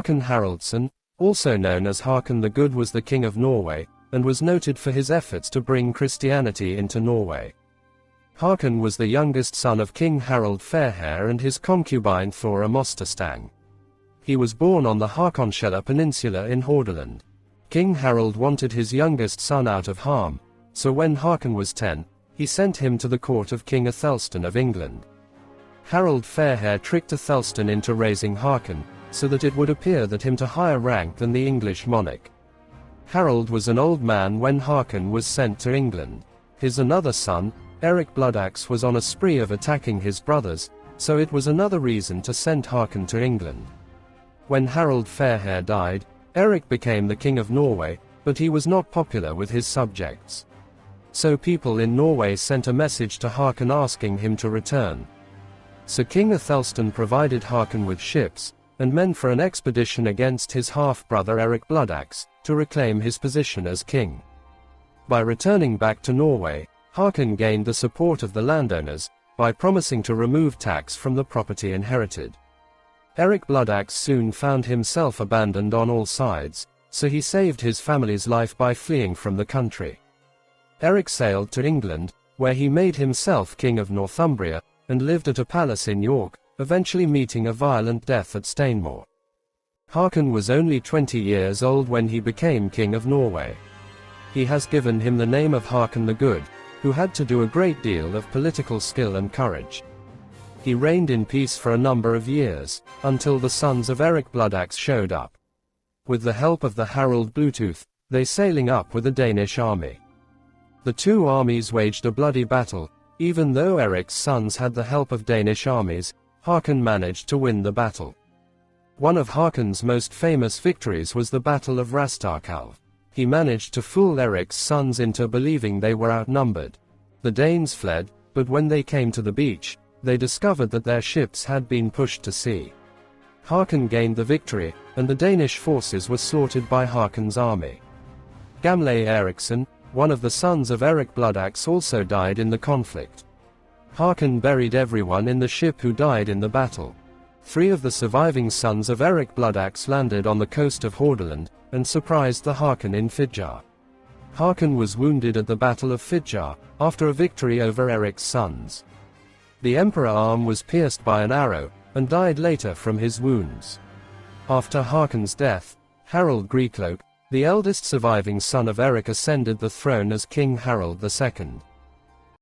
Haakon Haraldsson, also known as Haakon the Good, was the king of Norway, and was noted for his efforts to bring Christianity into Norway. Haakon was the youngest son of King Harald Fairhair and his concubine Thora Mosterstang. He was born on the Haakonsfjella Peninsula in Hordaland. King Harald wanted his youngest son out of harm, so when Haakon was 10, he sent him to the court of King Athelstan of England. Harald Fairhair tricked Athelstan into raising Haakon, so that it would appear that him to higher rank than the English monarch. Harald was an old man when Haakon was sent to England. His another son, Eric Bloodaxe, was on a spree of attacking his brothers, so it was another reason to send Haakon to England. When Harald Fairhair died, Eric became the king of Norway, but he was not popular with his subjects. So people in Norway sent a message to Haakon asking him to return. So King Athelstan provided Haakon with ships and men for an expedition against his half-brother Eric Bloodaxe, to reclaim his position as king. By returning back to Norway, Haakon gained the support of the landowners, by promising to remove tax from the property inherited. Eric Bloodaxe soon found himself abandoned on all sides, so he saved his family's life by fleeing from the country. Eric sailed to England, where he made himself king of Northumbria, and lived at a palace in York, eventually meeting a violent death at Stainmore. Haakon was only 20 years old when he became king of Norway. He has given him the name of Haakon the Good, who had to do a great deal of political skill and courage. He reigned in peace for a number of years, until the sons of Eric Bloodaxe showed up. With the help of the Harald Bluetooth, they sailing up with a Danish army. The two armies waged a bloody battle. Even though Eric's sons had the help of Danish armies, Haakon managed to win the battle. One of Haakon's most famous victories was the Battle of Rastarkalv. He managed to fool Eric's sons into believing they were outnumbered. The Danes fled, but when they came to the beach, they discovered that their ships had been pushed to sea. Haakon gained the victory, and the Danish forces were slaughtered by Haakon's army. Gamle Eriksson, one of the sons of Eric Bloodaxe, also died in the conflict. Haakon buried everyone in the ship who died in the battle. 3 of the surviving sons of Eric Bloodaxe landed on the coast of Hordaland, and surprised the Haakon in Fidjar. Haakon was wounded at the Battle of Fidjar, after a victory over Eric's sons. The emperor's arm was pierced by an arrow, and died later from his wounds. After Haakon's death, Harald Greekloak, the eldest surviving son of Eric, ascended the throne as King Harald II.